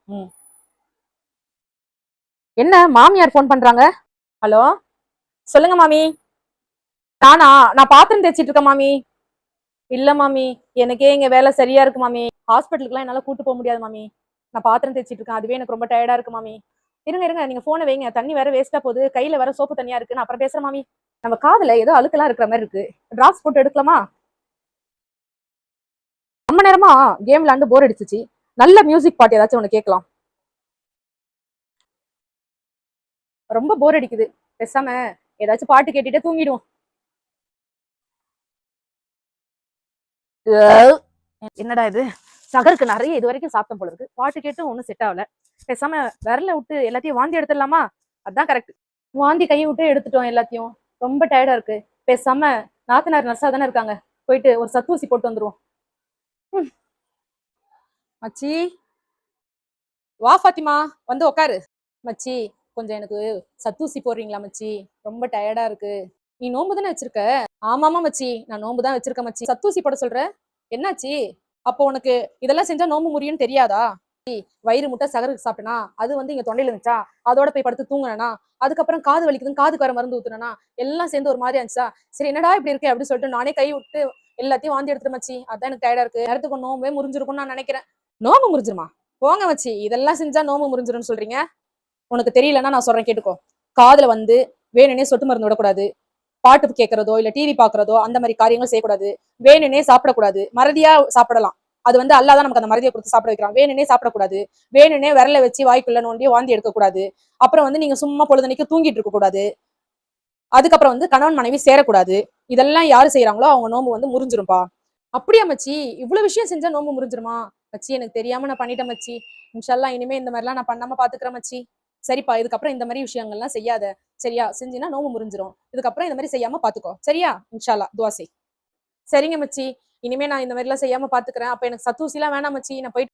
ம். என்ன மாமியார் ஃபோன் பண்றாங்க? ஹலோ, சொல்லுங்க மாமி. நானா? நான் பாத்திரம் தேய்ச்சிட்டு இருக்கேன் மாமி. இல்ல மாமி, எனக்கே இங்க வேலை சரியா இருக்கு மாமி. ஹாஸ்பிட்டலுக்குலாம் என்னால கூட்டு போக முடியாது மாமி. நான் பாத்திரம் தேய்ச்சிட்டு இருக்கேன். அதுவே எனக்கு ரொம்ப டயர்டா இருக்கு மாமி. இருங்க இருங்க, நீங்க போனை வைங்க. தண்ணி வேற வேஸ்டா போகுது. கையில வேற சோப்பு தண்ணியா இருக்கு. நான் அப்புறம் பேசுறேன் மாமி. நம்ம காதுல ஏதோ அழுக்கெல்லாம் இருக்கிற மாதிரி இருக்கு. டிராப்ஸ் போட்டு எடுக்கலாமா? ரொம்ப நேரமா கேம் விளையாண்டு போர் அடிச்சிச்சு. நல்ல மியூசிக் பாட்டு ஏதாச்சும் ஒண்ணு கேட்கலாம். ரொம்ப போர் அடிக்குது. பேசாம ஏதாச்சும் பாட்டு கேட்டுட்டு தூங்கிடுவோம். என்னடா இது, சகருக்கு நிறைய இது வரைக்கும் சாப்பிட்ட போல இருக்கு. பாட்டு கேட்டு ஒன்னும் செட் ஆகல. பேசாம விரல விட்டு எல்லாத்தையும் வாந்தி எடுத்துடலாமா? அதான் கரெக்ட். வாந்தி கையை விட்டு எடுத்துட்டோம் எல்லாத்தையும். ரொம்ப டயர்டா இருக்கு. பேசாம நாத்தனார் நர்ஸா தானே இருக்காங்க, போயிட்டு ஒரு சத்தூசி போட்டு வந்துருவோம். மச்சி, வா ஃபாத்திமா, வந்து உக்காரு. மச்சி, கொஞ்சம் எனக்கு சத்தூசி போடுறீங்களா மச்சி? ரொம்ப டயர்டா இருக்கு. நீ நோம்பு தானே வச்சிருக்க? ஆமாமா மச்சி, நான் நோம்பு தான் வச்சிருக்கேன் மச்சி. சத்தூசி போட சொல்ற, என்னாச்சு? அப்போ உனக்கு இதெல்லாம் செஞ்சா நோம்பு முறியும்னு தெரியாதா? வயிறு முட்டை சகருக்கு சாப்பிட்டனா, அது வந்து இங்க தொண்டையில இருந்துச்சா, அதோட போய் படுத்து தூங்கினா, அதுக்கப்புறம் காது வலிக்குதுன்னு காதுக்கு வர மருந்து ஊத்துனா, எல்லாம் சேர்ந்து ஒரு மாதிரி இருந்துச்சா. சரி என்னடா இப்படி இருக்கு அப்படின்னு சொல்லிட்டு நானே கை விட்டு எல்லாத்தையும் வாந்தி எடுத்துட்டு மச்சி. அதான் எனக்கு டயர்டா இருக்கு. நேரத்துக்கு நோம்பே முறிஞ்சிருக்கும்னு நான் நினைக்கிறேன். நோம்பு முறிஞ்சிருமா? போங்க மச்சி, இதெல்லாம் செஞ்சா நோம்பு முறிஞ்சிரும்னு சொல்றீங்க. உனக்கு தெரியலன்னா நான் சொல்றேன் கேட்டுக்கோ. காதுல வந்து வேணுனே சொட்டு மருந்து விடக்கூடாது. பாட்டு கேட்கறதோ இல்ல டிவி பாக்குறதோ அந்த மாதிரி காரியங்கள் செய்யக்கூடாது. வேணுனே சாப்பிடக்கூடாது. மறதியா சாப்பிடலாம். அது வந்து அல்லாதான் நமக்கு அந்த மறதியை கொடுத்து சாப்பிட வைக்கிறான். வேணுனே சாப்பிடக்கூடாது. வேணுனே விரல வச்சு வாய்க்குள்ள நோண்டி வாந்தி எடுக்கக்கூடாது. அப்புறம் வந்து நீங்க சும்மா பொழுதனைக்கு தூங்கிட்டு இருக்க கூடாது. அதுக்கப்புறம் வந்து கணவன் மனைவி சேரக்கூடாது. இதெல்லாம் யாரு செய்யறாங்களோ அவங்க நோம்பு வந்து முறிஞ்சிரும்பா. அப்படியா மச்சி, இவ்வளவு விஷயம் செஞ்சா நோம்பு முறிஞ்சிருமா? மச்சி, எனக்கு தெரியாம நான் பண்ணிட்டேன் மச்சி. இன்ஷால்லா இனிமே இந்த மாதிரிலாம் நான் பண்ணாம பாத்துக்கிறேன் மச்சி. சரிப்பா, இதுக்கப்புறம் இந்த மாதிரி விஷயங்கள்லாம் செய்யாத. சரியா? செஞ்சினா நோம்பு முறிஞ்சிரும். இதுக்கப்புறம் இந்த மாதிரி செய்யாம பாத்துக்கோ. சரியா? இன்ஷால்லா துவா செய். சரிங்க மச்சி, இனிமே நான் இந்த மாதிரி எல்லாம் செய்யாம பாத்துக்கிறேன். அப்ப எனக்கு சத்தூசி எல்லாம் வேணாம் மச்சி. நான் போயிட்டு